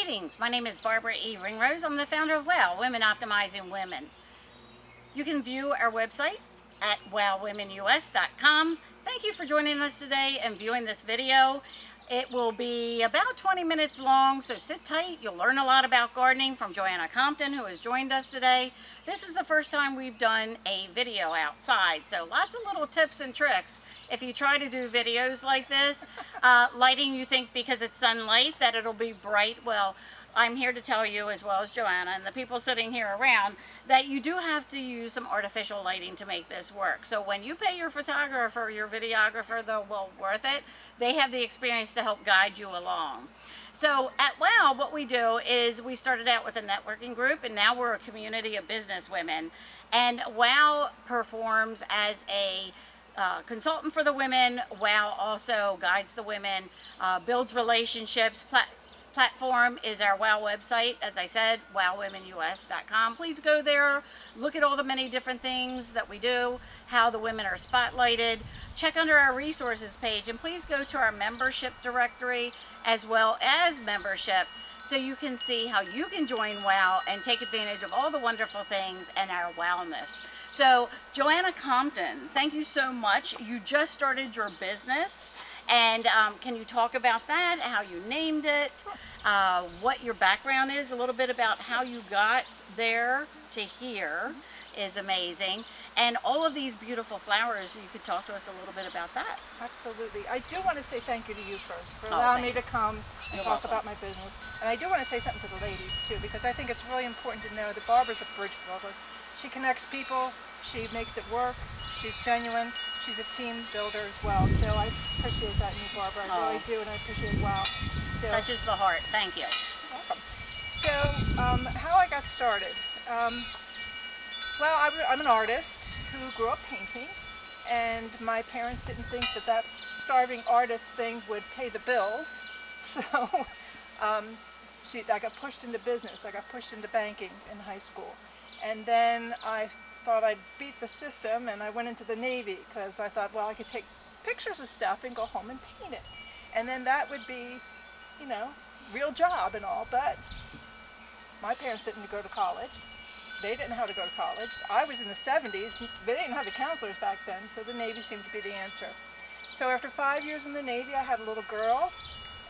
Greetings, my name is Barbara E. Ringrose. I'm the founder of WOW, Women Optimizing Women. You can view our website at wowwomenus.com. Thank you for joining us today and viewing this video. It will be about 20 minutes long, so sit tight. You'll learn a lot about gardening from Joanna Compton, who has joined us today. This is the first time we've done a video outside, so lots of little tips and tricks. If you try to do videos like this, lighting, you think because it's sunlight that it'll be bright. Well, I'm here to tell you, as well as Joanna and the people sitting here around, that you do have to use some artificial lighting to make this work. So when you pay your photographer, your videographer, they're well worth it. They have the experience to help guide you along. So at WOW, what we do is we started out with a networking group, and now we're a community of business women. And WOW performs as a consultant for the women. WOW also guides the women, builds relationships. Platform is our WOW website, as I said, wowwomenus.com. Please go there, look at all the many different things that we do, how the women are spotlighted. Check under our resources page, and please go to our membership directory as well as membership, so you can see how you can join WOW and take advantage of all the wonderful things and our wowness. So, Joanna Compton, thank you so much. You just started your business, and can you talk about that, how you named it, what your background is, a little bit about how you got there to here is amazing, and all of these beautiful flowers. You could talk to us a little bit about that. Absolutely. I do want to say thank you to you first for allowing me to come and talk about my business. And I do want to say something to the ladies too, because I think it's really important to know that Barbara's a bridge builder. She connects people, she makes it work, she's genuine, she's a team builder as well. So I appreciate that in you, Barbara. I really do, and I appreciate WOW. So, touches the heart. Thank you. You're welcome. So how I got started. Well, I'm an artist who grew up painting, and my parents didn't think that that starving artist thing would pay the bills. So I got pushed into business. I got pushed into banking in high school. And then I thought I'd beat the system, and I went into the Navy because I thought, well, I could take pictures of stuff and go home and paint it. And then that would be, you know, real job and all. But my parents didn't go to college. They didn't know how to go to college. I was in the 70s. They didn't have the counselors back then, so the Navy seemed to be the answer. So after 5 years in the Navy, I had a little girl,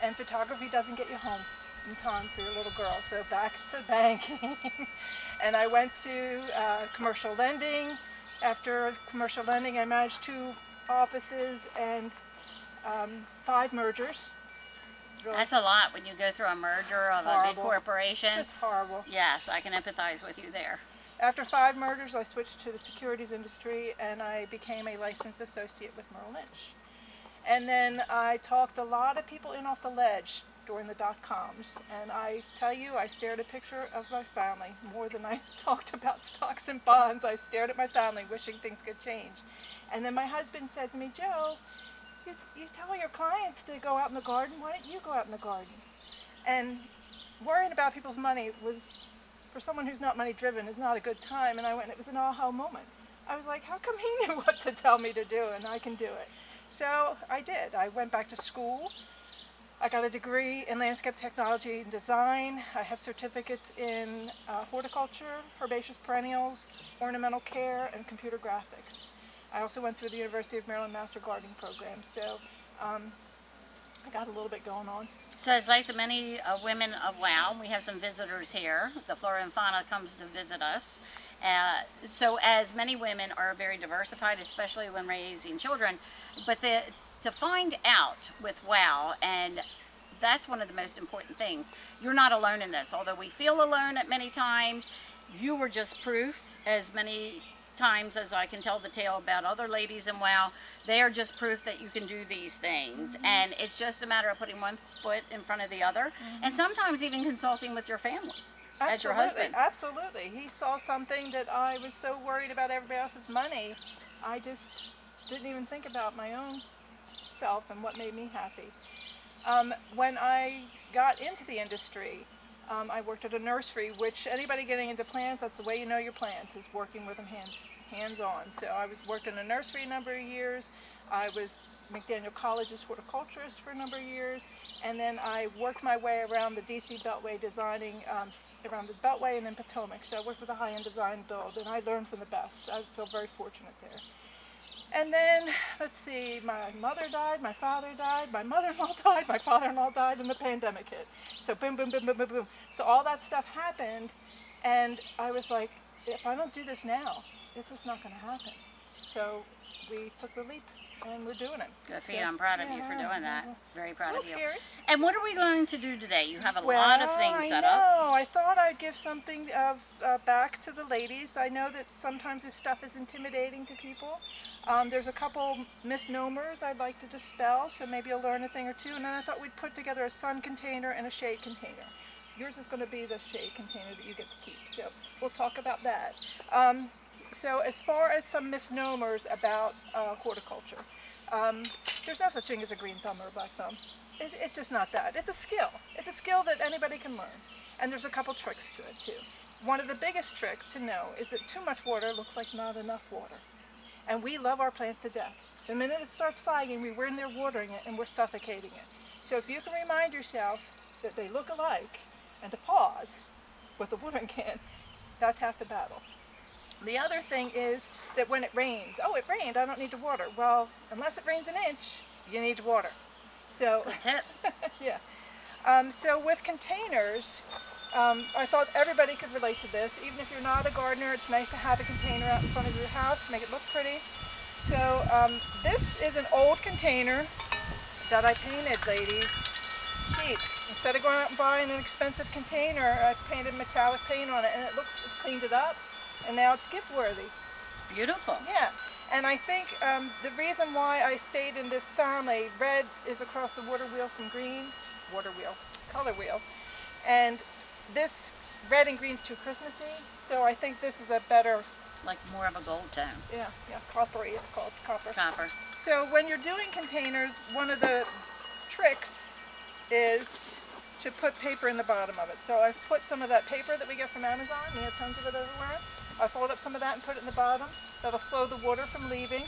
and photography doesn't get you home in time for your little girl. So back to banking, and I went to commercial lending. After commercial lending, I managed 2 offices and 5 mergers. Really. That's a lot when you go through a merger of a big corporation. It's just horrible. Yes, I can empathize with you there. After 5 mergers, I switched to the securities industry, and I became a licensed associate with Merrill Lynch. And then I talked a lot of people in off the ledge during the dot-coms, and I tell you, I stared at a picture of my family more than I talked about stocks and bonds. I stared at my family wishing things could change. And then my husband said to me, "Joe, you tell your clients to go out in the garden, why don't you go out in the garden?" And worrying about people's money was, for someone who's not money driven, is not a good time. And it was an aha moment. I was like, how come he knew what to tell me to do and I can do it? So I did. I went back to school. I got a degree in landscape technology and design. I have certificates in horticulture, herbaceous perennials, ornamental care, and computer graphics. I also went through the University of Maryland Master Gardening Program, so I got a little bit going on. So it's like the many women of WOW. We have some visitors here. The flora and fauna comes to visit us. So as many women are very diversified, especially when raising children, but to find out with WOW, and that's one of the most important things, you're not alone in this. Although we feel alone at many times, you were just proof, as many times as I can tell the tale about other ladies in WOW. They are just proof that you can do these things, and it's just a matter of putting one foot in front of the other, and sometimes even consulting with your family. As your husband. Absolutely. He saw something that I was so worried about everybody else's money, I just didn't even think about my own self and what made me happy. When I got into the industry, I worked at a nursery, which anybody getting into plants, that's the way you know your plants, is working with them hands-on. So I worked in a nursery a number of years. I was McDaniel College's horticulturist for a number of years, and then I worked my way around the DC Beltway designing around the Beltway and then Potomac. So I worked with a high-end design build, and I learned from the best. I feel very fortunate there. And then, let's see, my mother died, my father died, my mother-in-law died, my father-in-law died, and the pandemic hit. So boom, boom, boom, boom, boom, boom. So all that stuff happened, and I was like, if I don't do this now, this is not going to happen. So we took the leap, and we're doing it. Good for you. I'm proud of you for doing that. Very proud of you. Scary. And what are we going to do today? You have a lot of things set up. I thought I'd give something back to the ladies. I know that sometimes this stuff is intimidating to people. There's a couple misnomers I'd like to dispel, so maybe you'll learn a thing or two. And then I thought we'd put together a sun container and a shade container. Yours is going to be the shade container that you get to keep, so we'll talk about that. So as far as some misnomers about horticulture, there's no such thing as a green thumb or a black thumb. It's just not that. It's a skill. It's a skill that anybody can learn. And there's a couple tricks to it too. One of the biggest tricks to know is that too much water looks like not enough water. And we love our plants to death. The minute it starts flagging, we're in there watering it and we're suffocating it. So if you can remind yourself that they look alike and to pause with the watering can, that's half the battle. The other thing is that when it rains, oh, it rained, I don't need to water. Well, unless it rains an inch, you need to water. So, good tip. Yeah. So with containers, I thought everybody could relate to this. Even if you're not a gardener, it's nice to have a container out in front of your house, make it look pretty. So this is an old container that I painted, ladies, cheap. Instead of going out and buying an expensive container, I painted metallic paint on it, and it cleaned it up. And now it's gift worthy. Beautiful. Yeah, and I think the reason why I stayed in this family, red is across the water wheel from green, color wheel, and this red and green's too Christmassy, so I think this is a better, like more of a gold tone. Yeah, coppery, it's called copper. Copper. So when you're doing containers, one of the tricks is to put paper in the bottom of it. So I've put some of that paper that we get from Amazon, we have tons of it everywhere. I fold up some of that and put it in the bottom. That'll slow the water from leaving.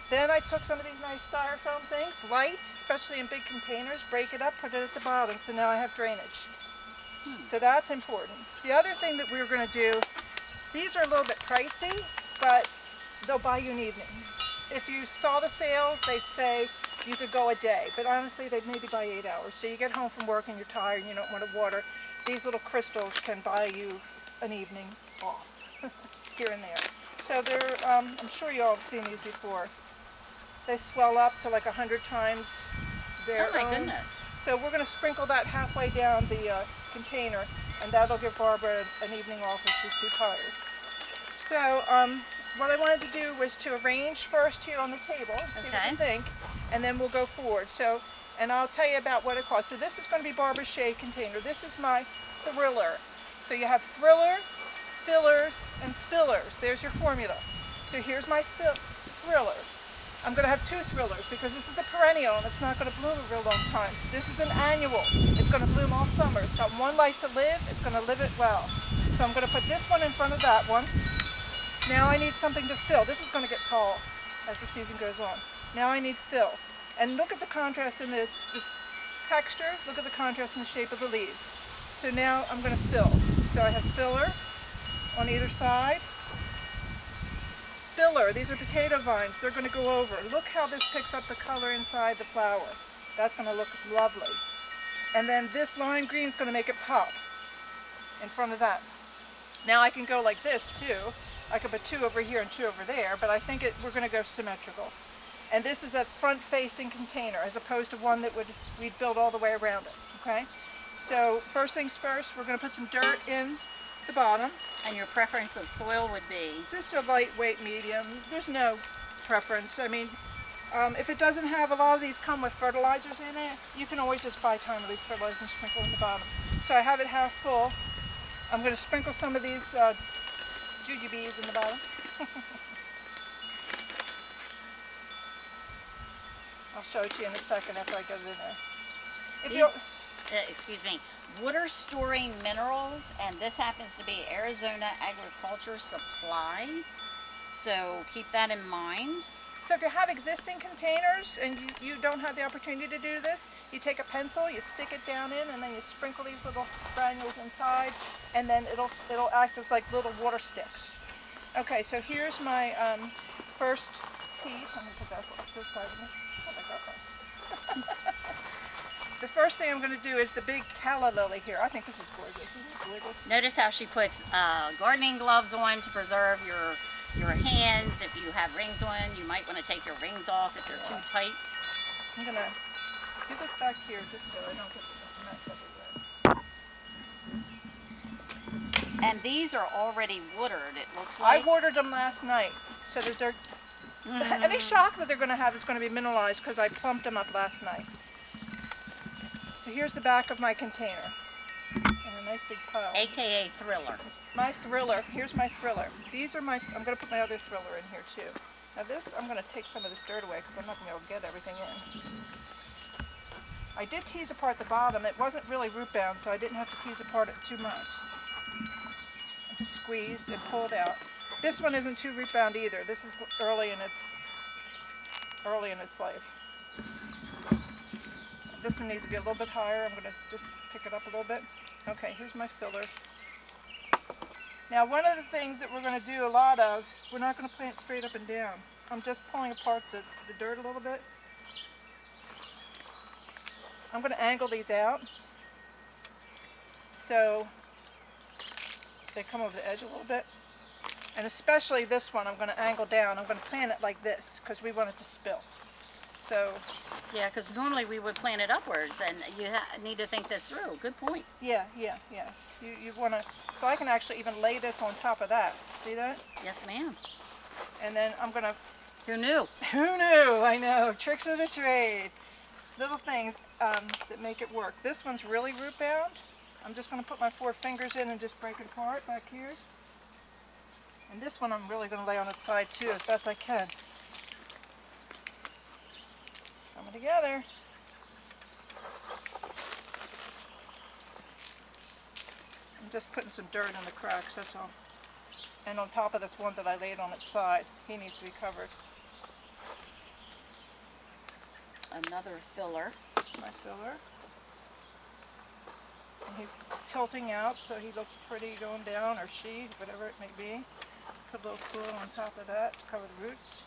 Then I took some of these nice styrofoam things, light, especially in big containers, break it up, put it at the bottom, so now I have drainage. So that's important. The other thing that we're going to do, these are a little bit pricey, but they'll buy you an evening. If you saw the sales, they'd say you could go a day, but honestly they'd maybe buy 8 hours. So you get home from work and you're tired and you don't want to water, these little crystals can buy you an evening off. Here and there. So they're, I'm sure you all have seen these before. They swell up to like 100 times their Oh my goodness. So we're going to sprinkle that halfway down the container, and that'll give Barbara an evening off if she's too tired. So what I wanted to do was to arrange first here on the table, and see what you think, and then we'll go forward. So, and I'll tell you about what it costs. So this is going to be Barbara's shade container. This is my thriller. So you have thriller, fillers, and spillers. There's your formula. So here's my thriller. I'm going to have 2 thrillers because this is a perennial and it's not going to bloom a real long time. This is an annual. It's going to bloom all summer. It's got one life to live. It's going to live it well. So I'm going to put this one in front of that one. Now I need something to fill. This is going to get tall as the season goes on. Now I need fill. And look at the contrast in the texture. Look at the contrast in the shape of the leaves. So now I'm going to fill. So I have filler on either side. Spiller, these are potato vines, they're going to go over. Look how this picks up the color inside the flower. That's going to look lovely. And then this lime green is going to make it pop in front of that. Now I can go like this too. I could put 2 over here and 2 over there, but I think we're going to go symmetrical. And this is a front-facing container as opposed to one that we'd build all the way around it. Okay? So first things first, we're going to put some dirt in the bottom. And your preference of soil would be? Just a lightweight medium. There's no preference. I mean, if it doesn't have, a lot of these come with fertilizers in it, you can always just buy time-release fertilizer and sprinkle in the bottom. So I have it half full. I'm going to sprinkle some of these jujubes in the bottom. I'll show it to you in a second after I get it in there. If you're, excuse me, water storing minerals, and this happens to be Arizona Agriculture Supply, so keep that in mind. So if you have existing containers and you don't have the opportunity to do this, you take a pencil, you stick it down in, and then you sprinkle these little granules inside, and then it'll act as like little water sticks. Okay, so here's my first piece. I'm going to put that off this side of me. Oh my God. The first thing I'm going to do is the big calla lily here. I think this is gorgeous. Isn't it gorgeous? Notice how she puts gardening gloves on to preserve your hands. If you have rings on, you might want to take your rings off if they're too tight. I'm going to do this back here just so I don't get messed everywhere. And these are already watered, it looks like. I watered them last night, so that they're any shock that they're going to have is going to be minimalized because I plumped them up last night. So here's the back of my container, in a nice big pile. AKA Thriller. My Thriller, here's my Thriller. These are my, I'm going to put my other Thriller in here too. Now this, I'm going to take some of this dirt away because I'm not going to be able to get everything in. I did tease apart the bottom. It wasn't really root bound, so I didn't have to tease apart it too much. I just squeezed and pulled out. This one isn't too root bound either. This is early in its life. This one needs to be a little bit higher. I'm going to just pick it up a little bit. Okay, here's my filler. Now one of the things that we're going to do a lot of, we're not going to plant straight up and down. I'm just pulling apart the dirt a little bit. I'm going to angle these out so they come over the edge a little bit. And especially this one I'm going to angle down. I'm going to plant it like this because we want it to spill. So, yeah, because normally we would plant it upwards, and you need to think this through. Good point. yeah. You want to, so I can actually even lay this on top of that. See that? Yes, ma'am. And then I'm going to, Who knew? who knew? I know, tricks of the trade. Little things that make it work. This one's really root bound. I'm just going to put my 4 fingers in and just break it apart back here. And this one I'm really going to lay on its side too as best I can. Coming together. I'm just putting some dirt in the cracks, that's all. And on top of this one that I laid on its side, he needs to be covered. Another filler. My filler. And he's tilting out so he looks pretty going down, or she, whatever it may be. Put a little soil on top of that to cover the roots.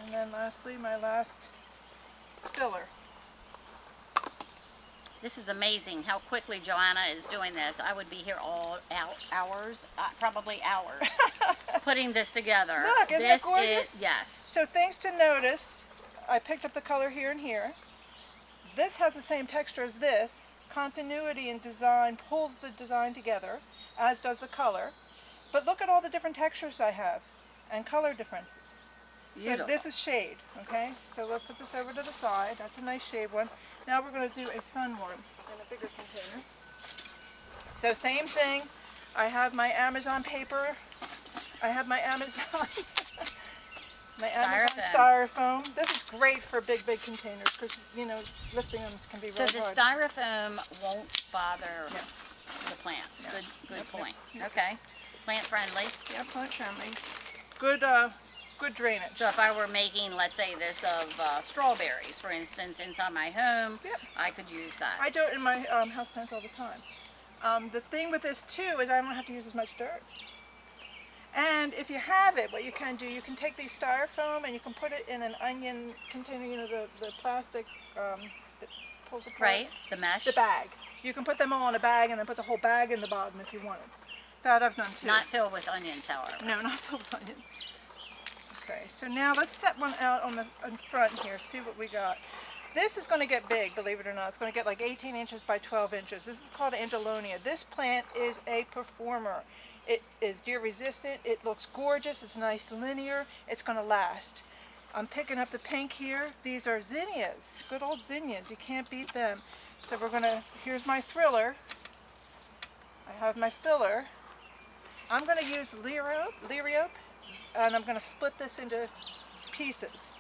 And then lastly, my last filler. This is amazing how quickly Joanna is doing this. I would be here all hours, probably hours, putting this together. Look, isn't it gorgeous? Yes. So things to notice, I picked up the color here and here. This has the same texture as this. Continuity in design pulls the design together, as does the color. But look at all the different textures I have and color differences. Beautiful. So this is shade, okay? So we'll put this over to the side. That's a nice shade one. Now we're going to do a sunworm in a bigger container. So same thing. I have my Amazon paper. I have my Amazon styrofoam. This is great for big containers because, you know, lifting them can be really hard. So the styrofoam won't bother the plants. No. Good point. Okay. Plant friendly. Yeah, plant friendly. Good drainage. So if I were making, let's say, this of strawberries, for instance, inside my home, I could use that. I do it in my houseplants all the time. The thing with this too is I don't have to use as much dirt. And if you have it, what you can do, you can take these styrofoam and you can put it in an onion container, you know, the plastic that pulls apart. Right, the mesh. The bag. You can put them all in a bag and then put the whole bag in the bottom if you wanted. That I've done too. Not filled with onions, however. No, not filled with onions. Okay, so now let's set one out on the in front here, see what we got. This is going to get big, believe it or not. It's going to get like 18 inches by 12 inches. This is called Angelonia. This plant is a performer. It is deer resistant. It looks gorgeous. It's nice linear. It's going to last. I'm picking up the pink here. These are zinnias, good old zinnias. You can't beat them. So we're going to, here's my thriller. I have my filler. I'm going to use liriope, and I'm going to split this into pieces.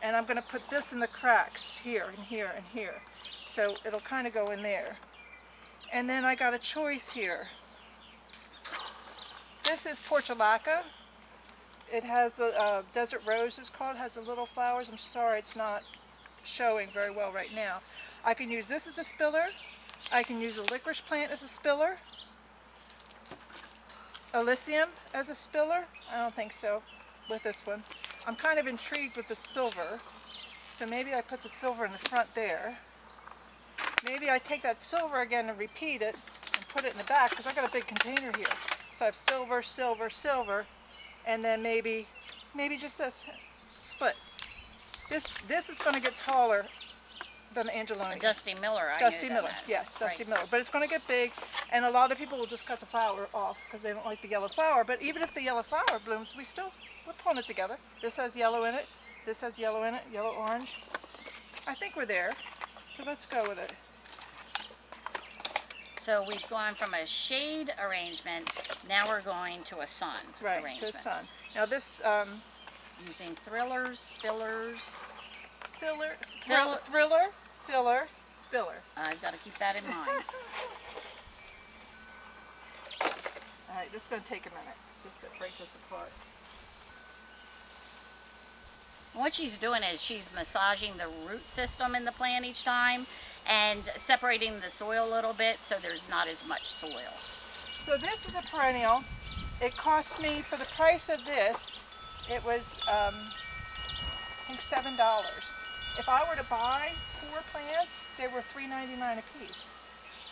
And I'm going to put this in the cracks here and here and here. So it'll kind of go in there. And then I got a choice here. This is portulaca. It has a desert rose, it's called. It has the little flowers. I'm sorry it's not showing very well right now. I can use this as a spiller. I can use a licorice plant as a spiller. Elysium as a spiller. I don't think so with this one. I'm kind of intrigued with the silver. So maybe I put the silver in the front there. Maybe I take that silver again and repeat it and put it in the back because I got a big container here. So I have silver, silver, silver, and then maybe just this split. This is going to get taller than the Angeloni. Dusty Miller, Dusty Miller, yes, Dusty Miller. But it's going to get big, and a lot of people will just cut the flower off because they don't like the yellow flower. But even if the yellow flower blooms, we're pulling it together. This has yellow in it. This has yellow in it, yellow orange. I think we're there. So let's go with it. So we've gone from a shade arrangement, now we're going to a sun arrangement. To the sun. Now this, using thrillers, fillers. thriller, filler, spiller. I've got to keep that in mind. All right, this is going to take a minute just to break this apart. What she's doing is she's massaging the root system in the plant each time and separating the soil a little bit so there's not as much soil. So this is a perennial. It cost me, for the price of this, it was I think $7. If I were to buy 4 plants, they were $3.99 a piece.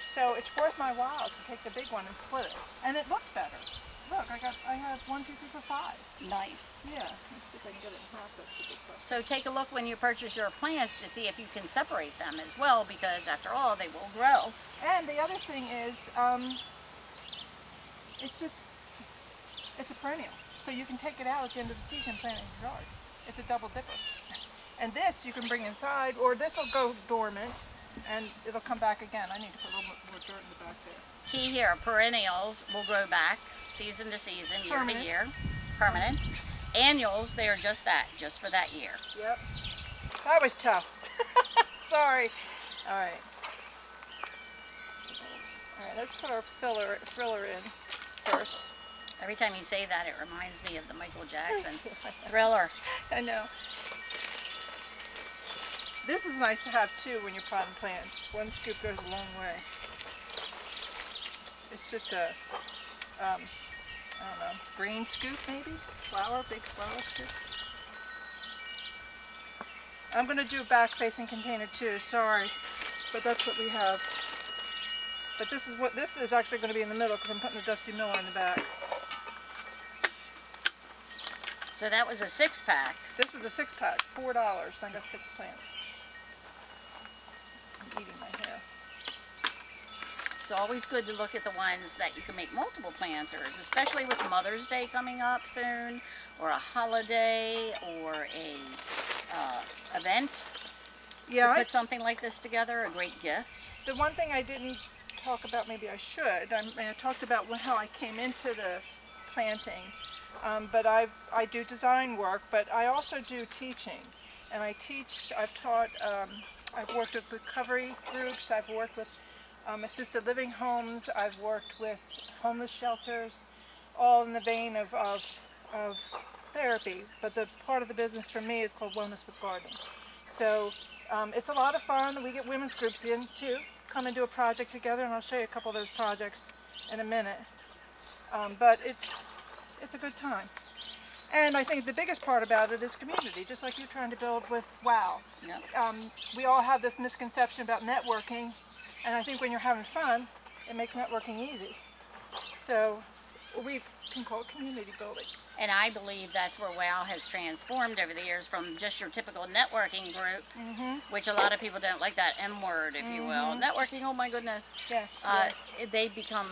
So it's worth my while to take the big one and split it. And it looks better. Look, I have 1, 2, 3, 4, 5. Nice. Yeah, let's see if I can get it in half. That's the big question. So take a look when you purchase your plants to see if you can separate them as well, because after all, they will grow. And the other thing is, it's a perennial. So you can take it out at the end of the season and plant it in your yard. It's a double dipper. And this you can bring inside, or this will go dormant and it'll come back again. I need to put a little bit more dirt in the back there. Key here, perennials will grow back season to season, year to year, permanent. Annuals, they are just that, just for that year. Yep. That was tough. Sorry. All right. All right, let's put our thriller in first. Every time you say that, it reminds me of the Michael Jackson Thriller. I know. This is nice to have too when you're potting plants. 1 scoop goes a long way. It's just a, I don't know, green scoop maybe? Big flower scoop. I'm going to do a back-facing container too, sorry, but that's what we have. But this is actually going to be in the middle because I'm putting a Dusty Miller in the back. So that was a 6-pack. This is a 6-pack, $4, and I got 6 plants. I'm eating my hair. It's always good to look at the ones that you can make multiple planters, especially with Mother's Day coming up soon, or a holiday, or a event. Yeah, to put something like this together, a great gift. The one thing I didn't talk about, maybe I should, I talked about how I came into the planting, but I do design work, but I also do teaching. And I teach, I've taught, I've worked with recovery groups, I've worked with assisted living homes, I've worked with homeless shelters, all in the vein of therapy. But the part of the business for me is called Wellness with Gardening. So it's a lot of fun. We get women's groups in too, come and do a project together, and I'll show you a couple of those projects in a minute. But it's a good time. And I think the biggest part about it is community, just like you're trying to build with WOW. Yep. We all have this misconception about networking, and I think when you're having fun, it makes networking easy. So we can call it community building. And I believe that's where WOW has transformed over the years from just your typical networking group, which a lot of people don't like that M word, if you will. Networking, oh my goodness. Yeah. They become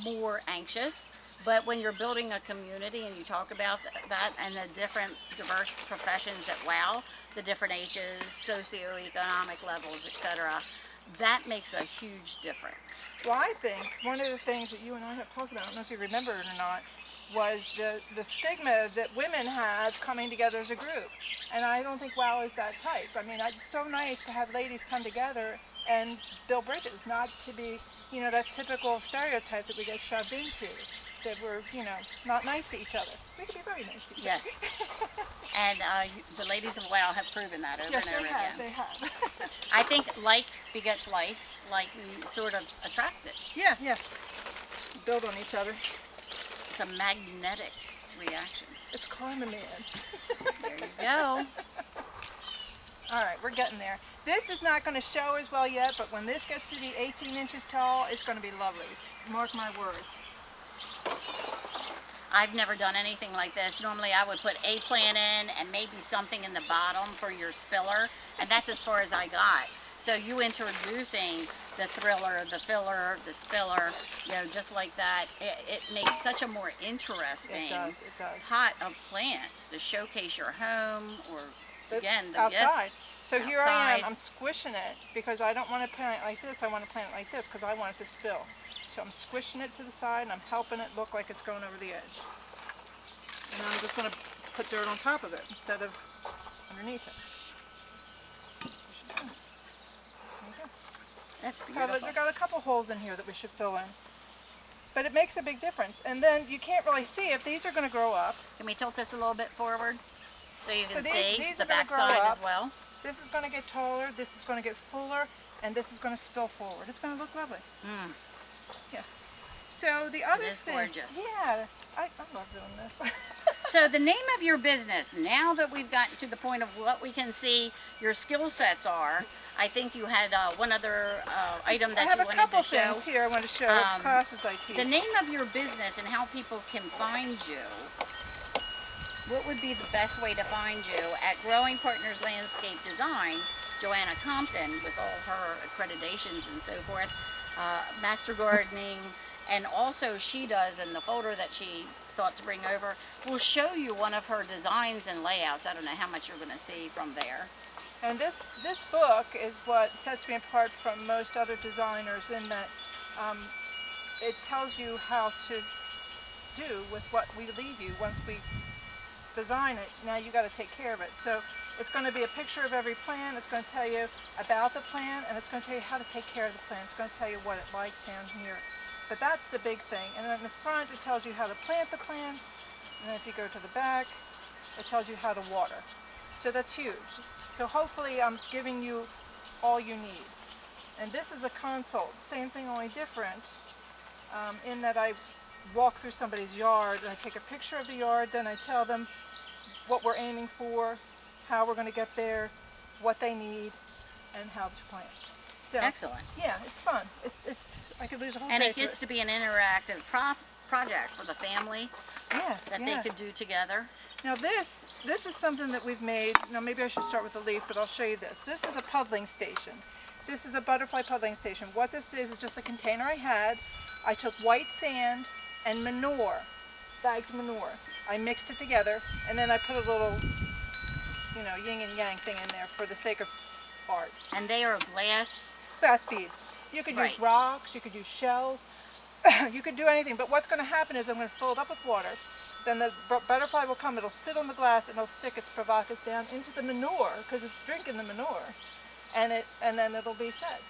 more anxious. But when you're building a community and you talk about that and the different diverse professions at WOW, the different ages, socioeconomic levels, etc., that makes a huge difference. Well, I think one of the things that you and I have talked about, I don't know if you remember it or not, was the stigma that women have coming together as a group. And I don't think WOW is that type. I mean, it's so nice to have ladies come together and build bridges, not to be, you know, that typical stereotype that we get shoved into. that we're, not nice to each other. We can be very nice to each other. Yes. And the ladies of WOW have proven that over Yes, and over they again. have. They have. I think like begets like we sort of attract it. Yeah, yeah. Build on each other. It's a magnetic reaction. It's karma, man. There you go. All right, we're getting there. This is not going to show as well yet, but when this gets to be 18 inches tall, it's going to be lovely. Mark my words. I've never done anything like this. Normally I would put a plant in and maybe something in the bottom for your spiller, and that's as far as I got. So you introducing the thriller, the filler, the spiller, just like that, it makes such a more interesting It does. pot of plants to showcase your home or, again, the outside. gift. So here I am, outside. I'm squishing it because I don't want to plant it like this, I want to plant it like this because I want it to spill. So I'm squishing it to the side and I'm helping it look like it's going over the edge. And then I'm just going to put dirt on top of it instead of underneath it. There you go. That's beautiful. We've got a couple holes in here that we should fill in. But it makes a big difference. And then you can't really see if these are going to grow up. Can we tilt this a little bit forward so you can So see these the are gonna back grow side up. as well? This is going to get taller, this is going to get fuller, and this is going to spill forward. It's going to look lovely. Yeah. So the other It is thing, gorgeous. yeah, I love doing this. So the name of your business, now that we've gotten to the point of what we can see your skill sets are, I think you had one other item I that have you a wanted couple to show. things here I want to show, classes I teach. The name of your business and how people can find you. What would be the best way to find you at Growing Partners Landscape Design? Joanna Compton, with all her accreditations and so forth, Master Gardening, and also she does in the folder that she thought to bring over, will show you one of her designs and layouts. I don't know how much you're going to see from there. And this book is what sets me apart from most other designers in that it tells you how to do with what we leave you once we design it. Now you got to take care of it. So it's going to be a picture of every plant. It's going to tell you about the plant, and it's going to tell you how to take care of the plant. It's going to tell you what it likes down here. But that's the big thing. And then in the front, it tells you how to plant the plants. And then if you go to the back, it tells you how to water. So that's huge. So hopefully I'm giving you all you need. And this is a consult. Same thing, only different in that I walk through somebody's yard and I take a picture of the yard, then I tell them what we're aiming for, how we're going to get there, what they need, and how to plant. So, Excellent. yeah, it's fun. It's I could lose a whole And day it gets to be an interactive project for the family yeah, that yeah. they could do together. Now this is something that we've made. Now maybe I should start with the leaf, but I'll show you this. This is a puddling station. This is a butterfly puddling station. What this is just a container I had. I took white sand and manure, bagged manure. I mixed it together, and then I put a little, yin and yang thing in there for the sake of art. And they are glass. Glass beads. You could use Right. rocks, you could use shells, you could do anything. But what's going to happen is I'm going to fill it up with water. Then the butterfly will come, it'll sit on the glass, and it'll stick its provocus down into the manure, because it's drinking the manure, and then it'll be fed.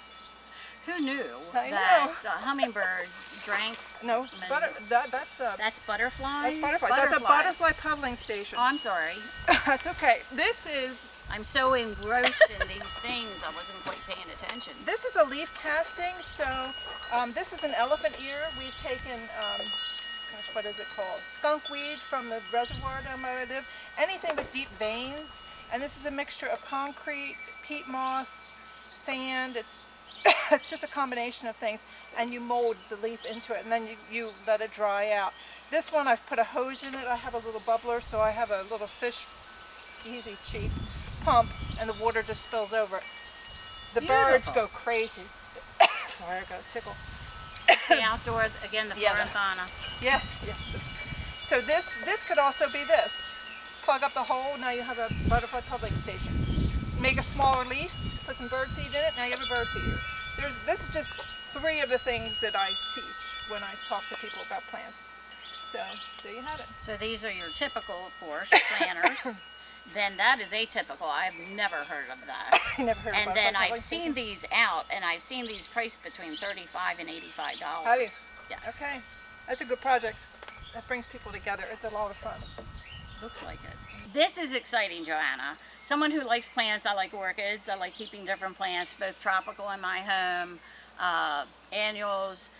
Who knew I that hummingbirds drank? No, that's That's butterflies? butterflies. That's a butterfly puddling station. Oh, I'm sorry. That's okay. This is I'm so engrossed in these things, I wasn't quite paying attention. This is a leaf casting, so this is an elephant ear. We've taken, gosh, what is it called? Skunk weed from the reservoir down where I live. Anything with deep veins. And this is a mixture of concrete, peat moss, sand. It's just a combination of things. And you mold the leaf into it, and then you let it dry out. This one, I've put a hose in it. I have a little bubbler, so I have a little fish, easy, cheap pump, and the water just spills over. The birds go crazy. Sorry, I got a tickle. It's the outdoor, again, the flora and fauna. Yeah. So this could also be this. Plug up the hole, now you have a butterfly puddling station. Make a smaller leaf, put some birdseed in it, now you have a birdseed. This is just 3 of the things that I teach when I talk to people about plants. So there you have it. So these are your typical, of course, planters. Then that is atypical. I've never heard of that. I never heard of And butterfly then I've puddling seen station. these out, and I've seen these priced between $35 and $85. Have you? Yes. Okay, that's a good project. that brings people together. It's a lot of fun. Looks like it. This is exciting, Joanna. Someone who likes plants, I like orchids. I like keeping different plants, both tropical in my home, annuals,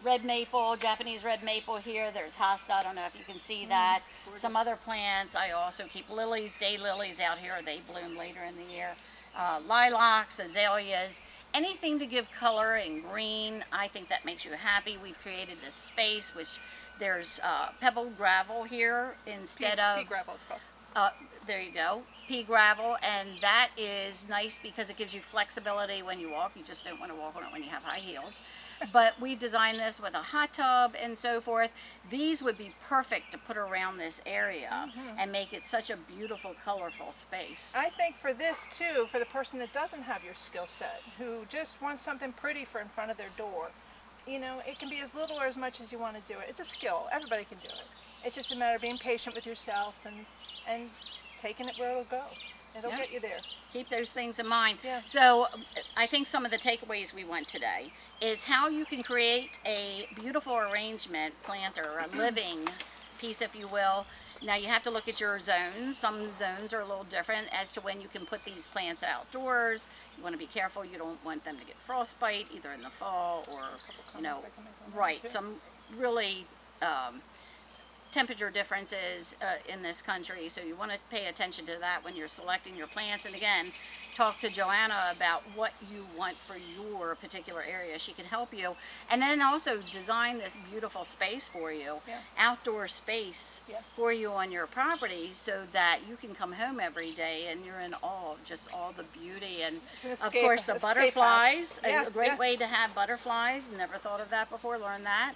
red maple, Japanese red maple here. There's hosta, I don't know if you can see that. Some other plants. I also keep lilies, daylilies out here. They bloom later in the year. Lilacs, azaleas, anything to give color and green. I think that makes you happy. We've created this space, which there's pebbled gravel here instead of pea gravel, it's called. there you go, pea gravel, and that is nice because it gives you flexibility when you walk. You just don't want to walk on it when you have high heels. But we designed this with a hot tub and so forth. These would be perfect to put around this area and make it such a beautiful, colorful space. I think for this too, for the person that doesn't have your skill set, who just wants something pretty for in front of their door, you know, it can be as little or as much as you want to do it. It's a skill. Everybody can do it. It's just a matter of being patient with yourself and taking it where it'll go. It'll get you there. Keep those things in mind. Yeah. So I think some of the takeaways we want today is how you can create a beautiful arrangement, plant or a living piece, if you will. Now you have to look at your zones. Some zones are a little different as to when you can put these plants outdoors. You want to be careful. You don't want them to get frostbite either in the fall or, you know, right. Some really temperature differences in this country, so you want to pay attention to that when you're selecting your plants. And again, talk to Joanna about what you want for your particular area. She can help you, and then also design this beautiful space for you, outdoor space for you on your property, so that you can come home every day and you're in awe of just all the beauty. And of course the butterflies, a great way to have butterflies. Never thought of that before, learn that.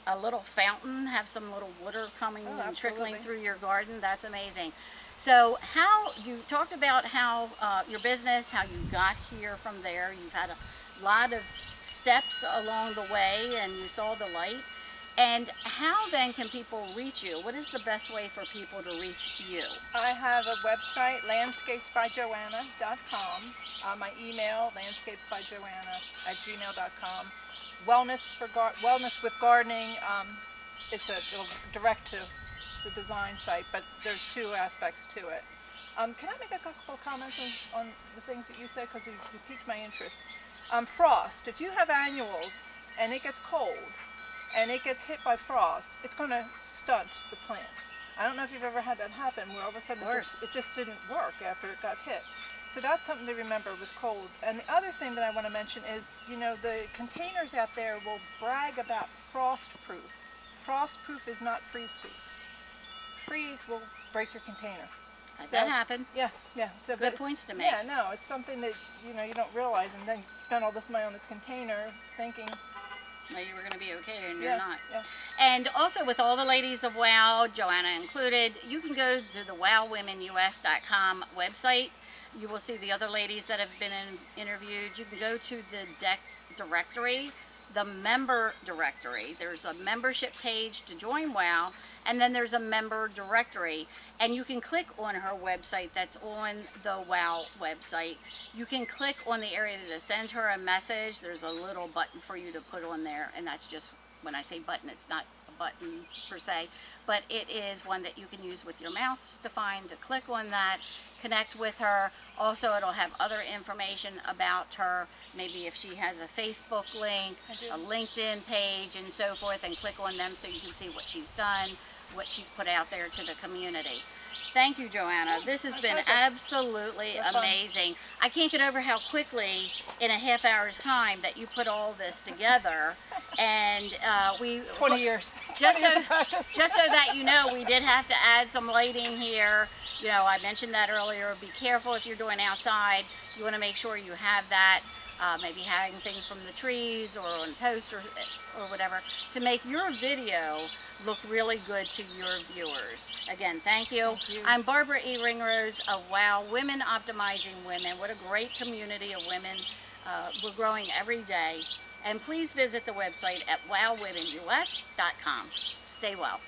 A little fountain, have some little water coming and trickling through your garden. That's amazing. So how you talked about how your business, how you got here from there. You've had a lot of steps along the way and you saw the light. And how then can people reach you? What is the best way for people to reach you? I have a website, landscapesbyjoanna.com. My email, landscapesbyjoanna@gmail.com. Wellness with gardening. It'll direct to the design site, but there's two aspects to it. Can I make a couple of comments on the things that you said, because you piqued my interest? Frost. If you have annuals and it gets cold and it gets hit by frost, it's going to stunt the plant. I don't know if you've ever had that happen, where all of a sudden it just didn't work after it got hit. So that's something to remember with cold. And the other thing that I want to mention is, you know, the containers out there will brag about frost-proof. Frost-proof is not freeze-proof. Freeze will break your container. That happened. Yeah. So, good points to make. Yeah, no, it's something that, you know, you don't realize, and then you spend all this money on this container thinking, well, you were going to be okay, and you're not. Yeah. And also with all the ladies of WOW, Joanna included, you can go to the wowwomenus.com website. You will see the other ladies that have been interviewed. You can go to the directory, the member directory. There's a membership page to join WOW, and then there's a member directory. And you can click on her website that's on the WOW website. You can click on the area to send her a message. There's a little button for you to put on there, and that's just, when I say button, it's not a button per se, but it is one that you can use with your mouse to click on that, connect with her. Also, it'll have other information about her, maybe if she has a Facebook link, a LinkedIn page, and so forth, and click on them so you can see what she's done, what she's put out there to the community. Thank you, Joanna. This has been absolutely amazing. I can't get over how quickly, in a half hour's time, that you put all this together. And 20 years. Just so that you know, we did have to add some lighting here. You know, I mentioned that earlier. Be careful if you're doing outside. You want to make sure you have that. Maybe hang things from the trees or on posts or whatever, to make your video look really good to your viewers. Again, thank you. I'm Barbara E. Ringrose of WOW, Women Optimizing Women. What a great community of women. We're growing every day. And please visit the website at wowwomenus.com. Stay well.